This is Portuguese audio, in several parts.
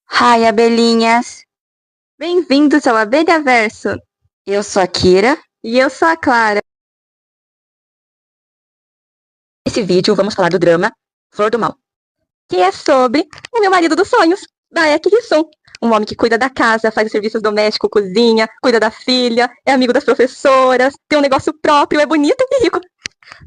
Hi, abelhinhas! Bem-vindos ao Abelha Verso! Eu sou a Kira. E eu sou a Clara. Nesse vídeo vamos falar do drama Flor do Mal, que é sobre o meu marido dos sonhos, Baek Hee-sun. Um homem que cuida da casa, faz os serviços domésticos, cozinha, cuida da filha, é amigo das professoras, tem um negócio próprio, é bonito e rico.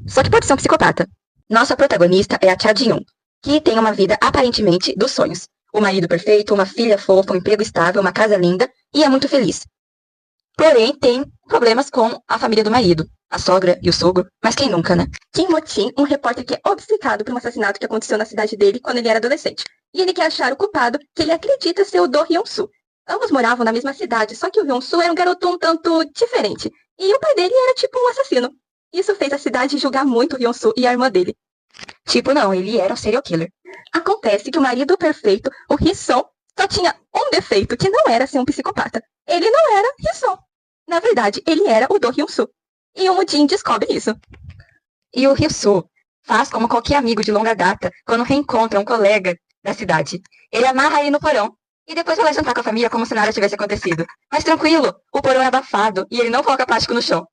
Só que pode ser um psicopata. Nossa protagonista é a Cha Ji-yoon, que tem uma vida aparentemente dos sonhos. O marido perfeito, uma filha fofa, um emprego estável, uma casa linda e é muito feliz. Porém, tem problemas com a família do marido, a sogra e o sogro, mas quem nunca, né? Kim Mo-chin, um repórter que é obcecado por um assassinato que aconteceu na cidade dele quando ele era adolescente. E ele quer achar o culpado, que ele acredita ser o Do Hyun-soo. Ambos moravam na mesma cidade, só que o Hyun-soo era um garoto um tanto diferente. E o pai dele era tipo um assassino. Isso fez a cidade julgar muito o Hyun-soo e a irmã dele. Tipo, não, ele era um serial killer. Acontece que o marido perfeito, o Hee-sung, só tinha um defeito, que não era ser um psicopata. Ele não era Hee-sung. Na verdade, ele era o Do Hyun-soo. E o Mu-jin descobre isso. E o Hee-soo faz como qualquer amigo de longa data quando reencontra um colega da cidade. Ele amarra ele no porão e depois vai lá jantar com a família como se nada tivesse acontecido. Mas tranquilo, o porão é abafado e ele não coloca plástico no chão.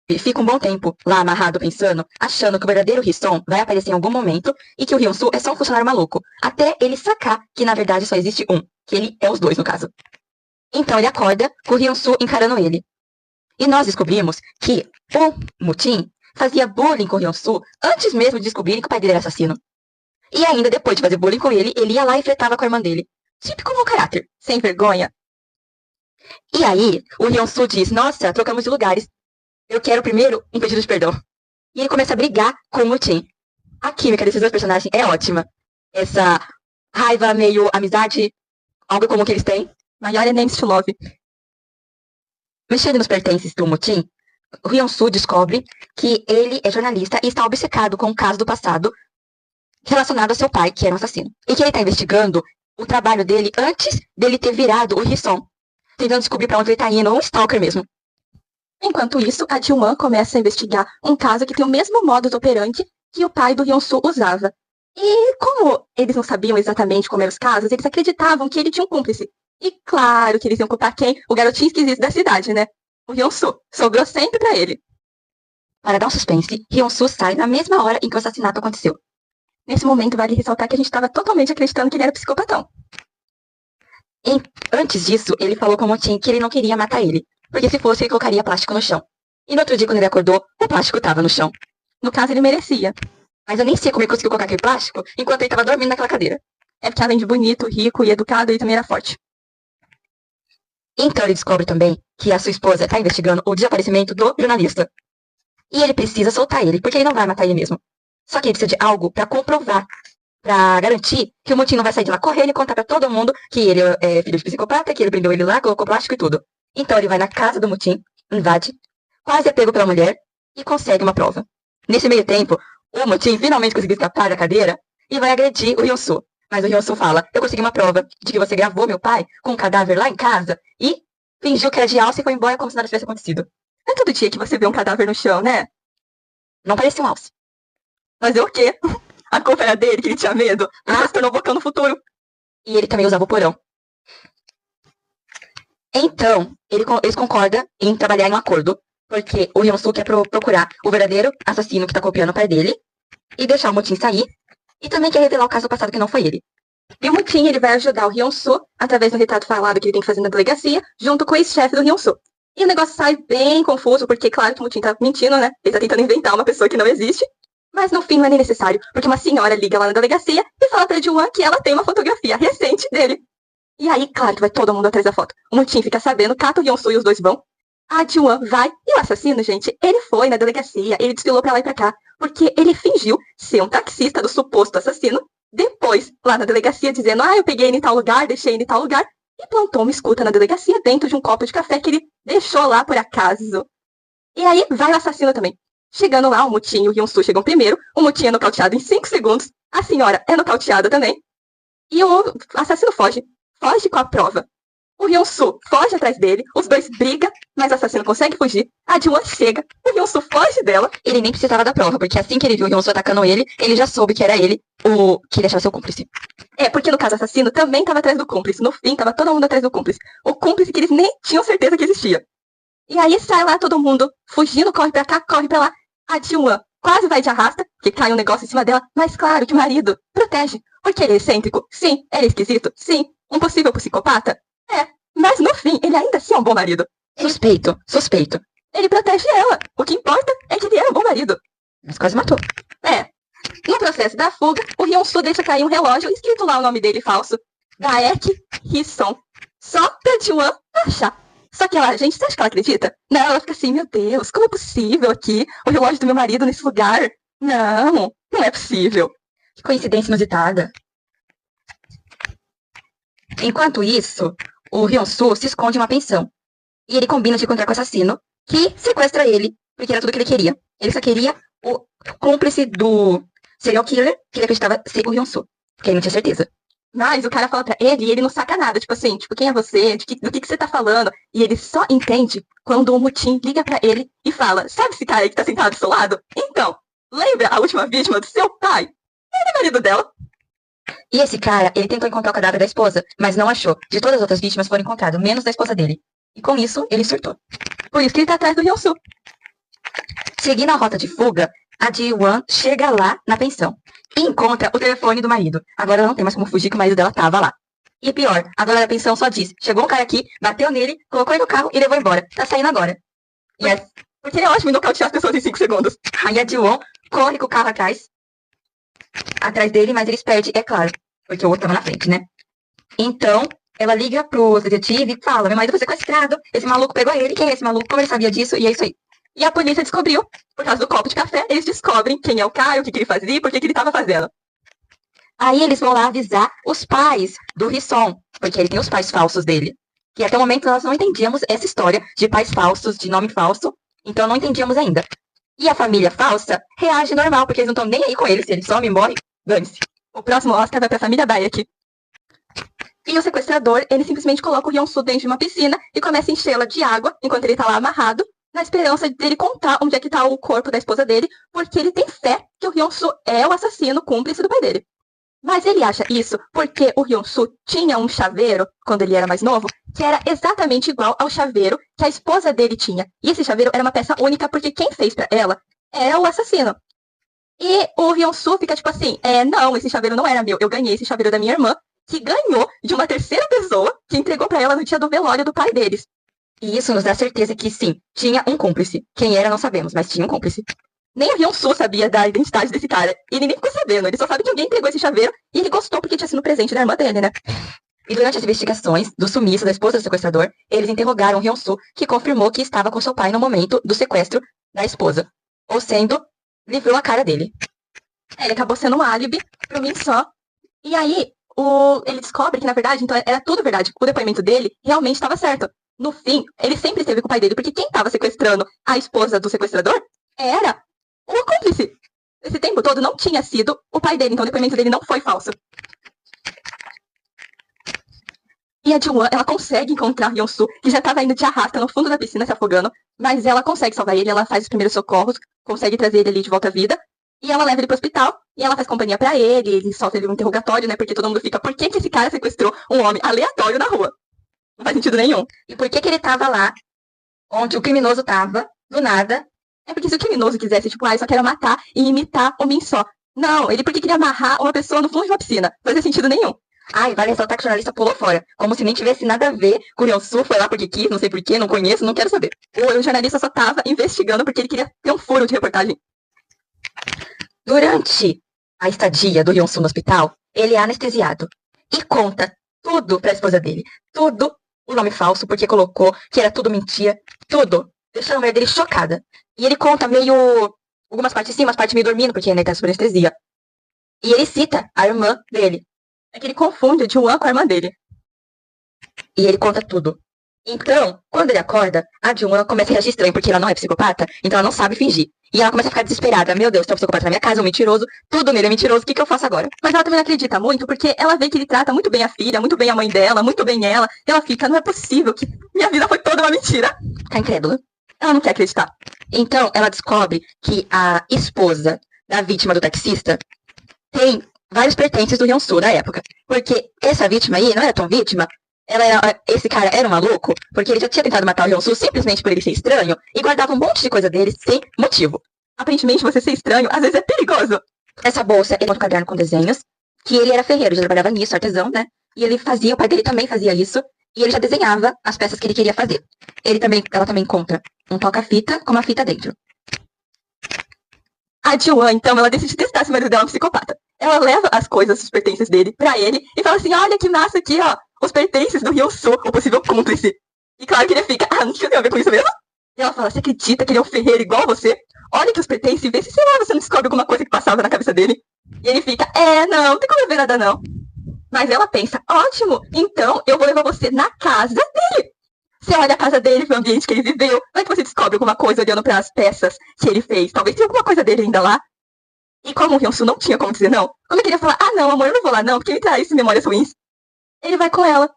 E fica um bom tempo lá amarrado pensando, achando que o verdadeiro Hee-sung vai aparecer em algum momento e que o Hyun-soo é só um funcionário maluco, até ele sacar que na verdade só existe um, que ele é os dois no caso. Então ele acorda com o Hyun-soo encarando ele. E nós descobrimos que o Mu-jin fazia bullying com o Hyun-soo antes mesmo de descobrirem que o pai dele era assassino. E ainda depois de fazer bullying com ele ia lá e flertava com a irmã dele. Típico mau caráter, sem vergonha. E aí, o Hyun-soo diz, nossa, trocamos de lugares. Eu quero primeiro um pedido de perdão. E ele começa a brigar com o Mu-jin. A química desses dois personagens é ótima. Essa raiva meio amizade, algo comum que eles têm. Maior enemies to love. Mexendo nos pertences do Mu-jin, o Hyun-soo descobre que ele é jornalista e está obcecado com um caso do passado relacionado ao seu pai, que era um assassino. E que ele está investigando o trabalho dele antes dele ter virado o Hee-sung, tentando descobrir para onde ele está indo, um stalker mesmo. Enquanto isso, a Ji-won começa a investigar um caso que tem o mesmo modus operandi que o pai do Hyun-soo usava. E como eles não sabiam exatamente como eram os casos, eles acreditavam que ele tinha um cúmplice. E claro que eles iam culpar quem? O garotinho esquisito da cidade, né? O Hyun-soo. Sobrou sempre pra ele. Para dar um suspense, Hyun-soo sai na mesma hora em que o assassinato aconteceu. Nesse momento, vale ressaltar que a gente estava totalmente acreditando que ele era psicopatão. Antes disso, ele falou com o Mo-jin que ele não queria matar ele, porque se fosse, ele colocaria plástico no chão. E no outro dia, quando ele acordou, o plástico estava no chão. No caso, ele merecia. Mas eu nem sei como ele conseguiu colocar aquele plástico enquanto ele estava dormindo naquela cadeira. É porque além de bonito, rico e educado, ele também era forte. Então ele descobre também que a sua esposa está investigando o desaparecimento do jornalista. E ele precisa soltar ele, porque ele não vai matar ele mesmo. Só que ele precisa de algo para comprovar, para garantir que o Mu-jin não vai sair de lá correndo e contar para todo mundo que ele é filho de psicopata, que ele prendeu ele lá, colocou plástico e tudo. Então ele vai na casa do Mu-jin, invade, quase é pego pela mulher e consegue uma prova. Nesse meio tempo, o Mu-jin finalmente conseguiu escapar da cadeira e vai agredir o Hyun-soo. Mas o Hyun-soo fala, eu consegui uma prova de que você gravou meu pai com um cadáver lá em casa e fingiu que era de alça e foi embora como se nada tivesse acontecido. Não é todo dia que você vê um cadáver no chão, né? Não parecia um alce. Fazer o quê? A culpa era dele, que ele tinha medo. Ele se tornou vulcão no futuro. E ele também usava o porão. Então, eles concordam em trabalhar em um acordo, porque o Hyun-soo quer procurar o verdadeiro assassino que tá copiando o pai dele e deixar o Mu-jin sair, e também quer revelar o caso passado que não foi ele. E o Mu-jin, ele vai ajudar o Hyun-soo através do retrato falado que ele tem que fazer na delegacia, junto com o ex-chefe do Hyun-soo. E o negócio sai bem confuso, porque claro que o Mu-jin tá mentindo, né? Ele tá tentando inventar uma pessoa que não existe. Mas no fim não é nem necessário, porque uma senhora liga lá na delegacia e fala pra Ji-won que ela tem uma fotografia recente dele. E aí, claro que vai todo mundo atrás da foto. O Mu-jin fica sabendo, cata o Hyun-soo e os dois vão. A Ji-won vai, e o assassino, gente, ele foi na delegacia, ele desfilou pra lá e pra cá, porque ele fingiu ser um taxista do suposto assassino, depois, lá na delegacia, dizendo, eu peguei ele em tal lugar, deixei ele em tal lugar, e plantou uma escuta na delegacia dentro de um copo de café que ele deixou lá por acaso. E aí, vai o assassino também. Chegando lá, o Mu-jin e o Hyun-soo chegam primeiro, o Mu-jin é nocauteado em 5 segundos, a senhora é nocauteada também, e o assassino foge com a prova. O Hyun-soo foge atrás dele, os dois brigam, mas o assassino consegue fugir. A Ji-won chega, o Hyun-soo foge dela. Ele nem precisava da prova, porque assim que ele viu o Hyun-soo atacando ele já soube que era ele que ele achava seu cúmplice. Porque no caso o assassino também estava atrás do cúmplice. No fim, tava todo mundo atrás do cúmplice. O cúmplice que eles nem tinham certeza que existia. E aí sai lá todo mundo fugindo, corre pra cá, corre pra lá. A Ji-won quase vai de arrasta, que cai um negócio em cima dela, mas claro que o marido protege. Porque ele é excêntrico? Sim. Ele é esquisito? Sim. Um possível psicopata? Mas no fim, ele ainda assim é um bom marido. Suspeito. Ele protege ela. O que importa é que ele é um bom marido. Mas quase matou. No processo da fuga, o Hyun-soo deixa cair um relógio escrito lá o nome dele falso. Daek Hee-sung. Só pra Ji-won achar. Só que ela, gente, você acha que ela acredita? Não, ela fica assim, meu Deus, como é possível aqui o relógio do meu marido nesse lugar? Não é possível. Que coincidência inusitada. Enquanto isso, o Hyun-soo se esconde em uma pensão. E ele combina de encontrar com o assassino, que sequestra ele, porque era tudo que ele queria. Ele só queria o cúmplice do serial killer, que ele acreditava ser o Hyun-soo, que ele não tinha certeza. Mas o cara fala pra ele e ele não saca nada. Tipo assim, quem é você? Do que você tá falando? E ele só entende quando o Mutin liga pra ele e fala, sabe esse cara aí que tá sentado do seu lado? Então, lembra a última vítima do seu pai? Ele é marido dela. E esse cara, ele tentou encontrar o cadáver da esposa, mas não achou. De todas as outras vítimas foram encontradas, menos da esposa dele. E com isso, ele surtou. Por isso que ele tá atrás do Hyun-soo. Seguindo a rota de fuga, a Ji-won chega lá na pensão e encontra o telefone do marido. Agora ela não tem mais como fugir, que o marido dela tava lá. E pior, agora a pensão só diz, chegou um cara aqui, bateu nele, colocou ele no carro e levou embora. Tá saindo agora. Porque ele é ótimo em nocautear as pessoas em 5 segundos. Aí a Ji-won corre com o carro atrás dele, mas eles perdem, é claro, porque o outro tava na frente, né? Então, ela liga pro detetive e fala, meu marido foi sequestrado, esse maluco pegou ele, quem é esse maluco, como ele sabia disso, e é isso aí. E a polícia descobriu, por causa do copo de café, eles descobrem quem é o cara, o que ele fazia e por que ele tava fazendo. Aí eles vão lá avisar os pais do Hee-sung, porque ele tem os pais falsos dele. Que até o momento nós não entendíamos essa história de pais falsos, de nome falso, então não entendíamos ainda. E a família falsa reage normal, porque eles não estão nem aí com ele, se ele some e morre, dane-se. O próximo Oscar vai pra família Baek. E o sequestrador, ele simplesmente coloca o Hyun-soo dentro de uma piscina e começa a enchê-la de água, enquanto ele tá lá amarrado, na esperança dele contar onde é que tá o corpo da esposa dele, porque ele tem fé que o Hyun-soo é o assassino cúmplice do pai dele. Mas ele acha isso porque o Hyun-soo tinha um chaveiro, quando ele era mais novo, que era exatamente igual ao chaveiro que a esposa dele tinha. E esse chaveiro era uma peça única porque quem fez pra ela era o assassino. E o Hyun-soo fica tipo assim, não, esse chaveiro não era meu, eu ganhei esse chaveiro da minha irmã, que ganhou de uma terceira pessoa que entregou pra ela no dia do velório do pai deles. E isso nos dá certeza que sim, tinha um cúmplice. Quem era não sabemos, mas tinha um cúmplice. Nem o Hyun-soo sabia da identidade desse cara. E ele nem ficou sabendo. Ele só sabe que alguém entregou esse chaveiro e ele gostou porque tinha sido um presente da irmã dele, né? E durante as investigações do sumiço da esposa do sequestrador, eles interrogaram o Hyun-soo, que confirmou que estava com seu pai no momento do sequestro da esposa. Ou sendo, livrou a cara dele. Ele acabou sendo um álibi pro Min só. E aí, ele descobre que, na verdade, então era tudo verdade. O depoimento dele realmente estava certo. No fim, ele sempre esteve com o pai dele, porque quem estava sequestrando a esposa do sequestrador era o cúmplice. Esse tempo todo não tinha sido o pai dele, então o depoimento dele não foi falso. E a Ji-won, ela consegue encontrar Hyun-soo, que já estava indo de arrasta no fundo da piscina se afogando, mas ela consegue salvar ele, ela faz os primeiros socorros, consegue trazer ele ali de volta à vida, e ela leva ele pro hospital, e ela faz companhia pra ele solta ele um interrogatório, né, porque todo mundo fica, por que esse cara sequestrou um homem aleatório na rua? Não faz sentido nenhum. E por que ele tava lá, onde o criminoso tava, do nada? É porque se o criminoso quisesse, tipo, eu só quero matar e imitar o Min só. Não, ele porque queria amarrar uma pessoa no fundo de uma piscina. Não fazia sentido nenhum. Vale ressaltar que o jornalista pulou fora. Como se nem tivesse nada a ver com o Hyun-soo, foi lá porque quis, não sei porquê, não conheço, não quero saber. O jornalista só tava investigando porque ele queria ter um furo de reportagem. Durante a estadia do Hyun-soo no hospital, ele é anestesiado. E conta tudo pra esposa dele. Tudo o nome falso, porque colocou que era tudo mentira. Tudo. Deixando a mulher dele chocada. E ele conta meio... algumas partes sim, umas partes meio dormindo, porque ele tá sob anestesia. E ele cita a irmã dele. É que ele confunde o Ji-won com a irmã dele. E ele conta tudo. Então, quando ele acorda, a Jun começa a reagir estranho, porque ela não é psicopata, então ela não sabe fingir. E ela começa a ficar desesperada. Meu Deus, tem um psicopata na minha casa, um mentiroso, tudo nele é mentiroso, o que eu faço agora? Mas ela também não acredita muito, porque ela vê que ele trata muito bem a filha, muito bem a mãe dela, muito bem ela, e ela fica, não é possível que minha vida foi toda uma mentira. Tá incrédula? Ela não quer acreditar. Então, ela descobre que a esposa da vítima do taxista tem vários pertences do Hyun-soo da época. Porque essa vítima aí não era tão vítima, esse cara era um maluco, porque ele já tinha tentado matar o Hyun-soo simplesmente por ele ser estranho e guardava um monte de coisa dele sem motivo. Aparentemente, você ser estranho às vezes é perigoso. Essa bolsa era um caderno com desenhos, que ele era ferreiro, já trabalhava nisso, artesão, né? E ele fazia, o pai dele também fazia isso, e ele já desenhava as peças que ele queria fazer. Ela também encontra um toca-fita com uma fita dentro. A Ji-won, então, ela decide testar se o marido dela é um psicopata. Ela leva as coisas, os pertences dele, pra ele e fala assim, olha que massa aqui, ó, os pertences do Hyun-soo, o possível cúmplice. E claro que ele fica, não tem a ver com isso mesmo? E ela fala, você acredita que ele é um ferreiro igual a você? Olha que os pertences, vê se, sei lá, você não descobre alguma coisa que passava na cabeça dele. E ele fica, não tem como ver nada não. Mas ela pensa, ótimo, então eu vou levar você na casa dele. Você olha a casa dele, vê o ambiente que ele viveu, vai que você descobre alguma coisa olhando para as peças que ele fez. Talvez tenha alguma coisa dele ainda lá. E como o Hyun-soo não tinha como dizer não, como ele queria falar, não, amor, eu não vou lá não, porque me traz memórias ruins. Ele vai com ela.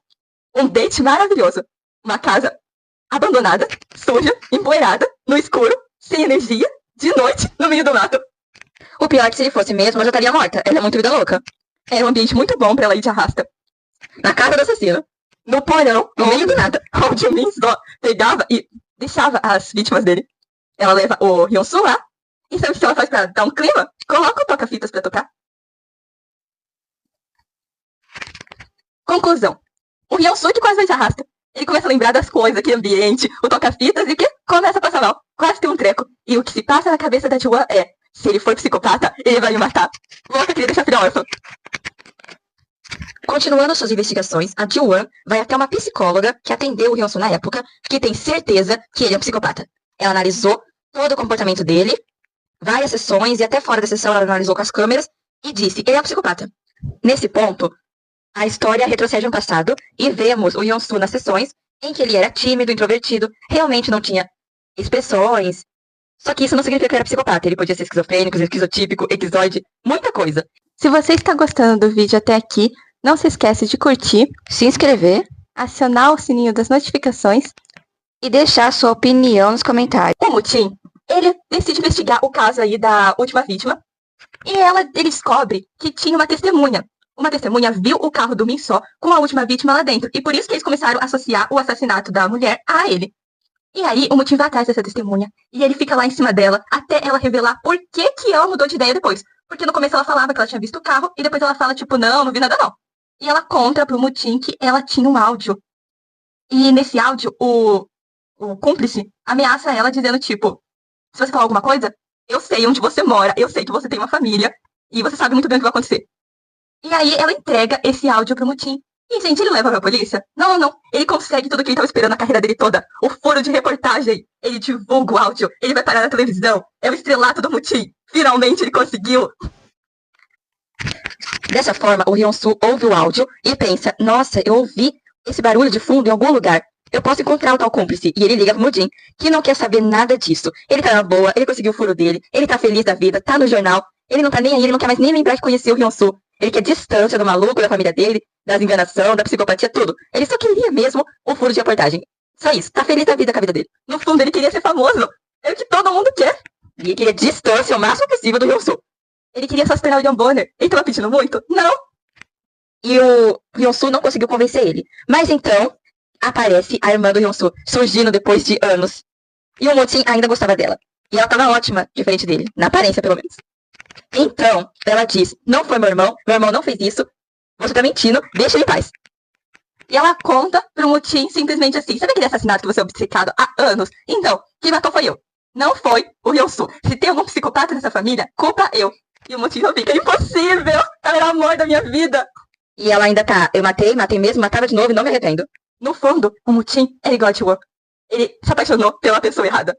Um date maravilhoso. Uma casa abandonada, suja, empoeirada, no escuro, sem energia, de noite, no meio do mato. O pior é que se ele fosse mesmo, eu já estaria morta. Ela é muito vida louca. Era um ambiente muito bom pra ela ir de arrasta. Na casa do assassino, no porão, no meio do nada, onde o Min só pegava e deixava as vítimas dele. Ela leva o Hyun-soo lá, e sabe o que ela faz pra dar um clima? Coloca o toca-fitas pra tocar. Conclusão. O Hyun-soo que quase vai de arrasta. Ele começa a lembrar das coisas, aquele ambiente, o toca-fitas, e que começa a passar mal. Quase tem um treco. E o que se passa na cabeça da Ji-won é, se ele for psicopata, ele vai me matar. Louca, queria deixar a filha órfã. Continuando suas investigações, a Ji-won vai até uma psicóloga que atendeu o Hyun-soo na época, que tem certeza que ele é um psicopata. Ela analisou todo o comportamento dele, várias sessões, e até fora da sessão ela analisou com as câmeras, e disse, ele é um psicopata. Nesse ponto, a história retrocede no passado, e vemos o Hyun-soo nas sessões, em que ele era tímido, introvertido, realmente não tinha expressões. Só que isso não significa que ele era psicopata, ele podia ser esquizofrênico, esquizotípico, equizoide, muita coisa. Se você está gostando do vídeo até aqui, não se esqueça de curtir, se inscrever, acionar o sininho das notificações e deixar sua opinião nos comentários. O Mutin, ele decide investigar o caso aí da última vítima e ele descobre que tinha uma testemunha. Uma testemunha viu o carro do Min-soo com a última vítima lá dentro e por isso que eles começaram a associar o assassinato da mulher a ele. E aí o Mutin vai atrás dessa testemunha e ele fica lá em cima dela até ela revelar por que ela mudou de ideia depois. Porque no começo ela falava que ela tinha visto o carro e depois ela fala tipo, não vi nada não. E ela conta pro Mutin que ela tinha um áudio. E nesse áudio, o cúmplice ameaça ela dizendo, tipo, se você falar alguma coisa, eu sei onde você mora, eu sei que você tem uma família, e você sabe muito bem o que vai acontecer. E aí ela entrega esse áudio pro Mutin. E, gente, ele leva pra polícia? Não. Ele consegue tudo que ele tava esperando na carreira dele toda. O furo de reportagem. Ele divulga o áudio. Ele vai parar na televisão. É o estrelato do Mutin. Finalmente ele conseguiu. Dessa forma, o Hyun-soo ouve o áudio e pensa, nossa, eu ouvi esse barulho de fundo em algum lugar. Eu posso encontrar o tal cúmplice. E ele liga pro Mutin, que não quer saber nada disso. Ele tá na boa, ele conseguiu o furo dele, ele tá feliz da vida, tá no jornal. Ele não tá nem aí, ele não quer mais nem lembrar que conheceu o Hyun-soo. Ele quer distância do maluco, da família dele, das enganações, da psicopatia, tudo. Ele só queria mesmo o furo de reportagem. Só isso, tá feliz da vida com a vida dele. No fundo, ele queria ser famoso. É o que todo mundo quer. E ele queria distância o máximo possível do Hyun-soo. Ele queria só superar o William Bonner. Ele tava pedindo muito? Não. E o Hyun-soo não conseguiu convencer ele. Mas então, aparece a irmã do Hyun-soo, surgindo depois de anos. E o Mutin ainda gostava dela. E ela tava ótima, diferente dele. Na aparência, pelo menos. Então, ela diz, não foi meu irmão não fez isso, você tá mentindo, deixa ele em paz. E ela conta pro Mutin simplesmente assim, sabe aquele assassinato que você é obcecado há anos? Então, quem matou foi eu. Não foi o Hyun-soo. Se tem algum psicopata nessa família, culpa eu. E o Mutin não fica, impossível, ela era o amor da minha vida. E ela ainda tá, eu matei mesmo, matava de novo e não me arrependo. No fundo, o Mutin é igual a Ji-won. Ele se apaixonou pela pessoa errada.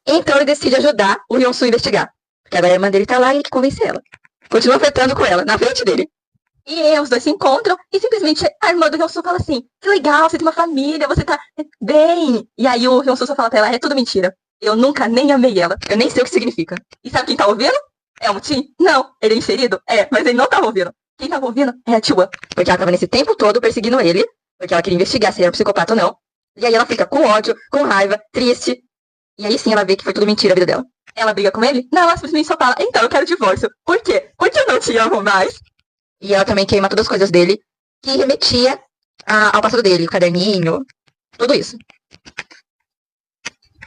Então ele decide ajudar o Hyun-soo a investigar. Porque agora a irmã dele tá lá e ele que convence ela. Continua flertando com ela, na frente dele. E os dois se encontram e simplesmente a irmã do Hyun-soo fala assim: que legal, você tem uma família, você tá bem. E aí o Hyun-soo só fala pra ela: é tudo mentira. Eu nunca nem amei ela. Eu nem sei o que significa. E sabe quem tá ouvindo? É o Tim? Não. Ele é inserido? É, mas ele não tava ouvindo. Quem tava ouvindo é a Tua. Porque ela tava nesse tempo todo perseguindo ele, porque ela queria investigar se ele era um psicopata ou não. E aí ela fica com ódio, com raiva, triste. E aí sim ela vê que foi tudo mentira a vida dela. Ela briga com ele? Não, ela simplesmente só fala: então eu quero divórcio. Por quê? Porque eu não te amo mais. E ela também queima todas as coisas dele que remetia ao passado dele, o caderninho, tudo isso.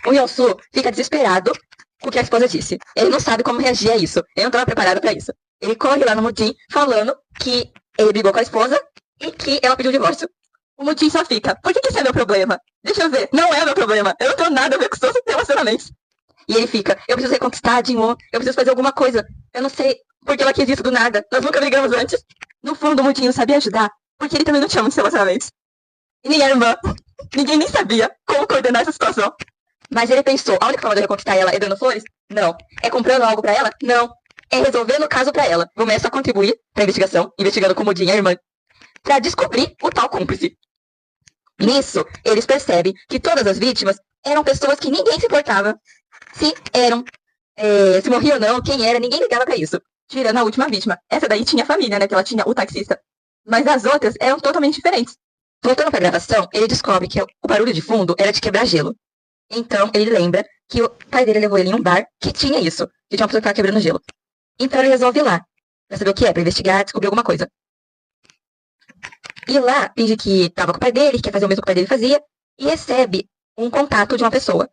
O Hyun-soo fica desesperado com o que a esposa disse. Ele não sabe como reagir a isso. Ele não estava preparado para isso. Ele corre lá no Mujin falando que ele brigou com a esposa e que ela pediu o divórcio. O Mujin só fica: por que isso é meu problema? Deixa eu ver, não é meu problema. Eu não tenho nada a ver com seus relacionamentos. E ele fica: eu preciso reconquistar a Jin-won, eu preciso fazer alguma coisa. Eu não sei porque ela quis isso do nada. Nós nunca brigamos antes. No fundo, o Mujin não sabia ajudar, porque ele também não tinha muitos relacionamentos. E nem a irmã. Ninguém nem sabia como coordenar essa situação. Mas ele pensou: a única forma de reconquistar ela é dando flores? Não. É comprando algo pra ela? Não. É resolvendo o caso pra ela. Começa a contribuir pra investigação, investigando com o Mujin e a irmã, pra descobrir o tal cúmplice. Nisso, eles percebem que todas as vítimas eram pessoas que ninguém se importava. Se morria ou não, quem era, ninguém ligava pra isso. Tirando a última vítima. Essa daí tinha família, né? Que ela tinha o taxista. Mas as outras eram totalmente diferentes. Voltando pra gravação, ele descobre que o barulho de fundo era de quebrar gelo. Então, ele lembra que o pai dele levou ele em um bar que tinha isso. Que tinha uma pessoa que tava quebrando gelo. Então, ele resolve ir lá. Pra saber o que é, pra investigar, descobrir alguma coisa. E lá, finge que tava com o pai dele, quer fazer o mesmo que o pai dele fazia. E recebe um contato de uma pessoa.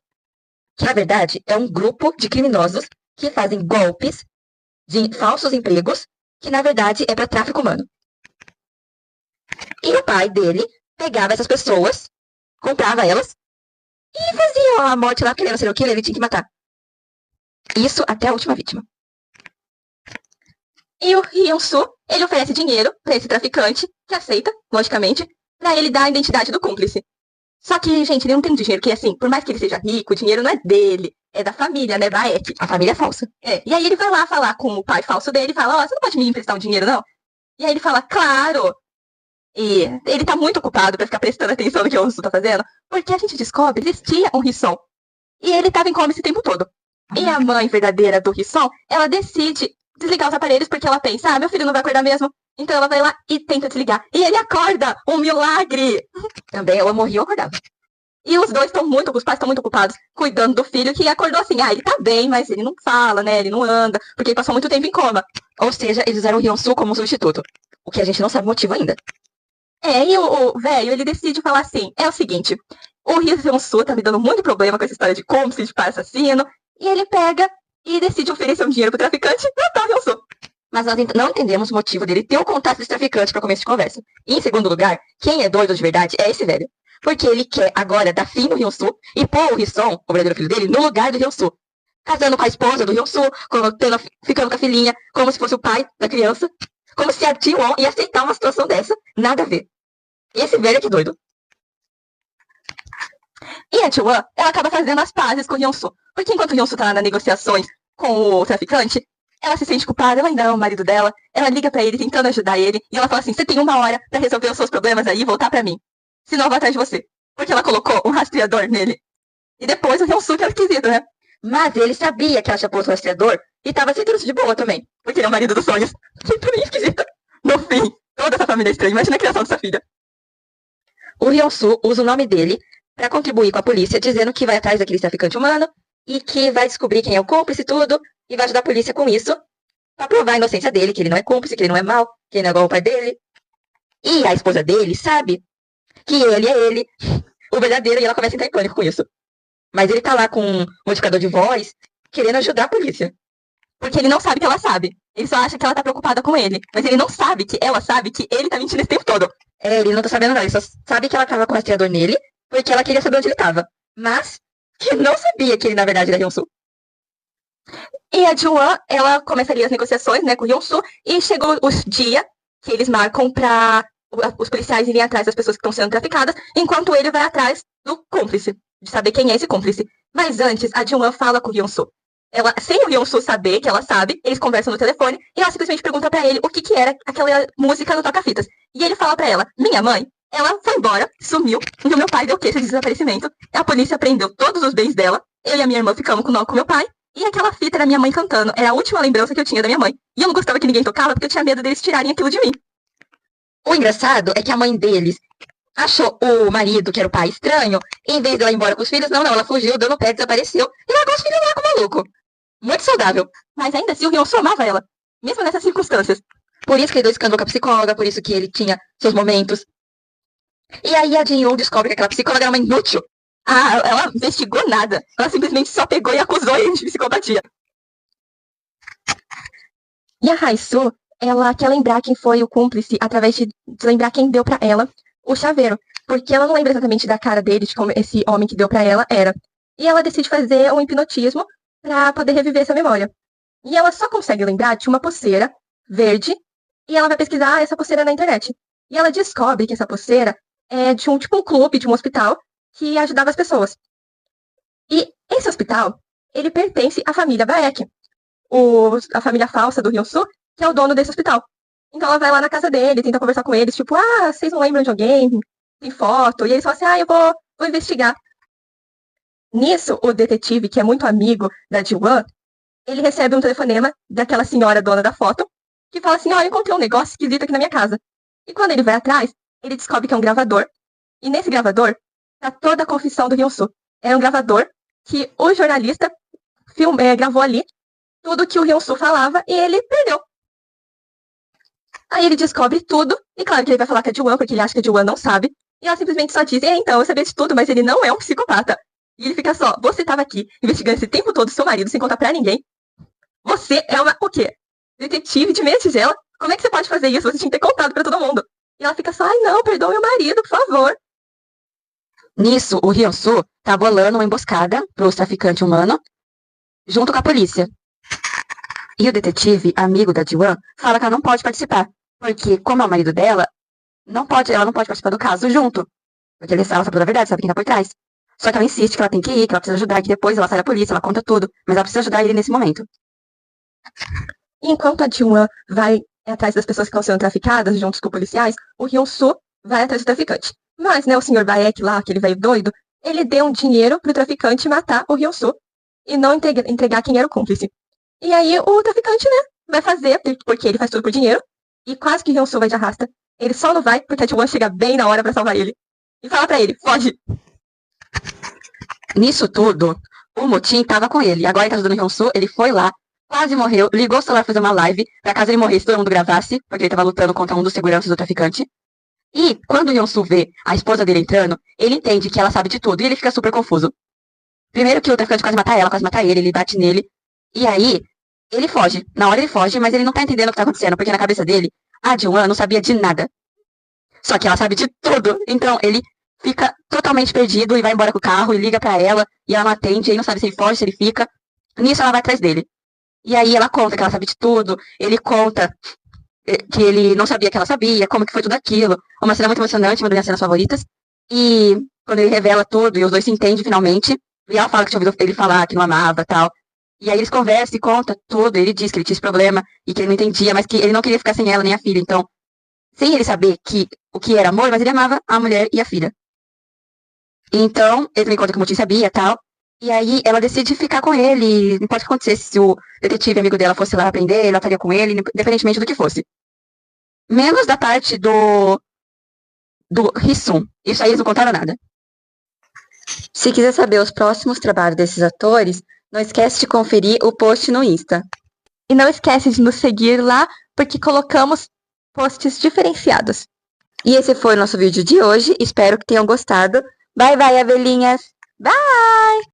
Que, na verdade, é um grupo de criminosos que fazem golpes de falsos empregos, que, na verdade, é para tráfico humano. E o pai dele pegava essas pessoas, comprava elas, e fazia a morte lá, porque ele era serial killer, ele tinha que matar. Isso até a última vítima. E o Hyun-soo, ele oferece dinheiro para esse traficante, que aceita, logicamente, para ele dar a identidade do cúmplice. Só que, gente, ele não tem dinheiro, que assim, por mais que ele seja rico, o dinheiro não é dele, é da família, né, Baek. A família é falsa. É. E aí ele vai lá falar com o pai falso dele e fala: ó, você não pode me emprestar um dinheiro, não? E aí ele fala: claro! E ele tá muito ocupado pra ficar prestando atenção no que o Hyun-soo tá fazendo, porque a gente descobre que existia um Hee-sung. E ele tava em coma esse tempo todo. E a mãe verdadeira do Hee-sung, ela decide desligar os aparelhos porque ela pensa: ah, meu filho não vai acordar mesmo. Então ela vai lá e tenta desligar. E ele acorda! Um milagre! Também ela morria ou acordava. E os pais estão muito ocupados cuidando do filho que acordou assim. Ah, ele tá bem, mas ele não fala, né? Ele não anda, porque ele passou muito tempo em coma. Ou seja, eles usaram o Hyun-soo como substituto. O que a gente não sabe o motivo ainda. E o velho, ele decide falar assim: é o seguinte, o Hyun-soo tá me dando muito problema com essa história de cúmplice, de pai assassino. E ele pega e decide oferecer um dinheiro pro traficante e matar o Hyun-soo. Mas nós não entendemos o motivo dele ter o contato desse traficante para começo de conversa. E, em segundo lugar, quem é doido de verdade é esse velho. Porque ele quer agora dar fim no Hyun-soo e pôr o Hee-sung, o verdadeiro filho dele, no lugar do Hyun-soo. Casando com a esposa do Hyun-soo, ficando com a filhinha, como se fosse o pai da criança. Como se a Ji-won ia aceitar uma situação dessa. Nada a ver. Esse velho é que doido. E a Ji-won, ela acaba fazendo as pazes com o Hyun-soo. Porque enquanto o Hyun-soo tá lá nas negociações com o traficante, ela se sente culpada, ela ainda ama o marido dela, ela liga pra ele tentando ajudar ele, e ela fala assim: você tem 1 hora pra resolver os seus problemas aí e voltar pra mim. Senão eu vou atrás de você. Porque ela colocou um rastreador nele. E depois o Hyun-soo que era esquisito, né? Mas ele sabia que ela tinha posto o rastreador e tava aceitando isso de boa também. Porque ele é o marido dos sonhos. Que também esquisita. No fim, toda essa família é estranha. Imagina a criação dessa filha. O Hyun-soo usa o nome dele pra contribuir com a polícia, dizendo que vai atrás daquele traficante humano e que vai descobrir quem é o cúmplice e tudo, e vai ajudar a polícia com isso, pra provar a inocência dele, que ele não é cúmplice, que ele não é mau, que ele não é igual ao pai dele. E a esposa dele sabe que ele é ele, o verdadeiro, e ela começa a entrar em pânico com isso. Mas ele tá lá com um modificador de voz, querendo ajudar a polícia. Porque ele não sabe que ela sabe. Ele só acha que ela tá preocupada com ele. Mas ele não sabe que ela sabe que ele tá mentindo esse tempo todo. Ele não tá sabendo nada, ele só sabe que ela tava com o rastreador nele, porque ela queria saber onde ele tava. Mas que não sabia que ele, na verdade, era Hyun-soo. E a Ji-won, ela começa ali as negociações, né, com o Hyun-soo, e chegou o dia que eles marcam pra os policiais irem atrás das pessoas que estão sendo traficadas, enquanto ele vai atrás do cúmplice, de saber quem é esse cúmplice. Mas antes, a Ji-won fala com o Hyun-soo. sem o Hyun-soo saber que ela sabe, eles conversam no telefone e ela simplesmente pergunta pra ele o que era aquela música no toca-fitas. E ele fala pra ela, minha mãe, ela foi embora, sumiu, e o meu pai deu queixa de desaparecimento. A polícia prendeu todos os bens dela, eu e a minha irmã ficamos com meu pai, e aquela fita era minha mãe cantando. Era a última lembrança que eu tinha da minha mãe. E eu não gostava que ninguém tocava porque eu tinha medo deles tirarem aquilo de mim. O engraçado é que a mãe deles achou o marido, que era o pai, estranho. E em vez de ela ir embora com os filhos, não, ela fugiu, deu no pé, desapareceu. E largou os filhos lá com o maluco. Muito saudável. Mas ainda assim o Hyun-soo amava ela. Mesmo nessas circunstâncias. Por isso que ele deu escândalo com a psicóloga, por isso que ele tinha seus momentos. E aí a Jin-yoon descobre que aquela psicóloga era uma inútil. Ela não investigou nada. Ela simplesmente só pegou e acusou ele de psicopatia. E a Hae-soo, ela quer lembrar quem foi o cúmplice através de lembrar quem deu pra ela o chaveiro. Porque ela não lembra exatamente da cara dele, de como esse homem que deu pra ela era. E ela decide fazer um hipnotismo pra poder reviver essa memória. E ela só consegue lembrar de uma pulseira verde e ela vai pesquisar essa pulseira na internet. E ela descobre que essa pulseira é de um clube, de um hospital que ajudava as pessoas. E esse hospital, ele pertence à família Baek, a família falsa do Hyun-soo, que é o dono desse hospital. Então ela vai lá na casa dele, tenta conversar com eles, tipo, vocês não lembram de alguém? Tem foto? E eles falam assim, eu vou investigar. Nisso, o detetive, que é muito amigo da Ji-won, ele recebe um telefonema daquela senhora dona da foto, que fala assim, eu encontrei um negócio esquisito aqui na minha casa. E quando ele vai atrás, ele descobre que é um gravador. E nesse gravador, tá toda a confissão do Hyun-soo. É um gravador que o jornalista gravou ali tudo que o Hyun-soo falava e ele perdeu. Aí ele descobre tudo, e claro que ele vai falar com a Ji-won, porque ele acha que a Ji-won não sabe. E ela simplesmente só diz, então, eu sabia de tudo, mas ele não é um psicopata. E ele fica só, você tava aqui, investigando esse tempo todo seu marido, sem contar pra ninguém. Você é o quê? Detetive de meia tigela? Como é que você pode fazer isso? Você tinha que ter contado pra todo mundo. E ela fica só, não, perdoa meu marido, por favor. Nisso, o Hyun-soo tá bolando uma emboscada pros traficantes humanos, junto com a polícia. E o detetive, amigo da Ji-won, fala que ela não pode participar, porque como é o marido dela, ela não pode participar do caso junto. Porque ela sabe toda a verdade, sabe quem tá por trás. Só que ela insiste que ela tem que ir, que ela precisa ajudar, que depois ela sai da polícia, ela conta tudo, mas ela precisa ajudar ele nesse momento. Enquanto a Ji-won vai atrás das pessoas que estão sendo traficadas, juntos com policiais, o Hyun-soo vai atrás do traficante. Mas, o senhor Baek lá, aquele velho doido, ele deu um dinheiro pro traficante matar o Hyun-soo e não entregar quem era o cúmplice. E aí o traficante, vai fazer, porque ele faz tudo por dinheiro, e quase que o Hyun-soo vai de arrasta. Ele só não vai porque a Ji-won chega bem na hora pra salvar ele. E fala pra ele, foge! Nisso tudo, o Motin tava com ele. Agora ele tá ajudando o Hyun-soo, ele foi lá, quase morreu, ligou o celular pra fazer uma live, pra caso ele morresse, todo mundo gravasse, porque ele tava lutando contra um dos seguranças do traficante. E quando o Hyun-soo vê a esposa dele entrando, ele entende que ela sabe de tudo, e ele fica super confuso. Primeiro que o traficante quase mata ela, quase mata ele bate nele. E aí, ele foge. Na hora ele foge, mas ele não tá entendendo o que tá acontecendo, porque na cabeça dele, a Ji-won não sabia de nada. Só que ela sabe de tudo. Então ele fica totalmente perdido e vai embora com o carro e liga pra ela, e ela não atende, ele não sabe se ele foge, se ele fica. Nisso ela vai atrás dele. E aí ela conta que ela sabe de tudo, ele conta que ele não sabia que ela sabia, como que foi tudo aquilo. Uma cena muito emocionante, uma das minhas cenas favoritas. E quando ele revela tudo e os dois se entendem finalmente, e ela fala que tinha ouvido ele falar que não amava e tal. E aí eles conversam e contam tudo, ele diz que ele tinha esse problema e que ele não entendia, mas que ele não queria ficar sem ela nem a filha. Então, sem ele saber o que era amor, mas ele amava a mulher e a filha. Então, ele me conta que o Motim sabia e tal. E aí ela decide ficar com ele. Não pode acontecer se o detetive amigo dela fosse lá aprender, ela estaria com ele, independentemente do que fosse. Menos da parte do Hissun. Isso aí eles não contaram nada. Se quiser saber os próximos trabalhos desses atores, não esquece de conferir o post no Insta. E não esquece de nos seguir lá, porque colocamos posts diferenciados. E esse foi o nosso vídeo de hoje. Espero que tenham gostado. Bye, bye, abelhinhas! Bye!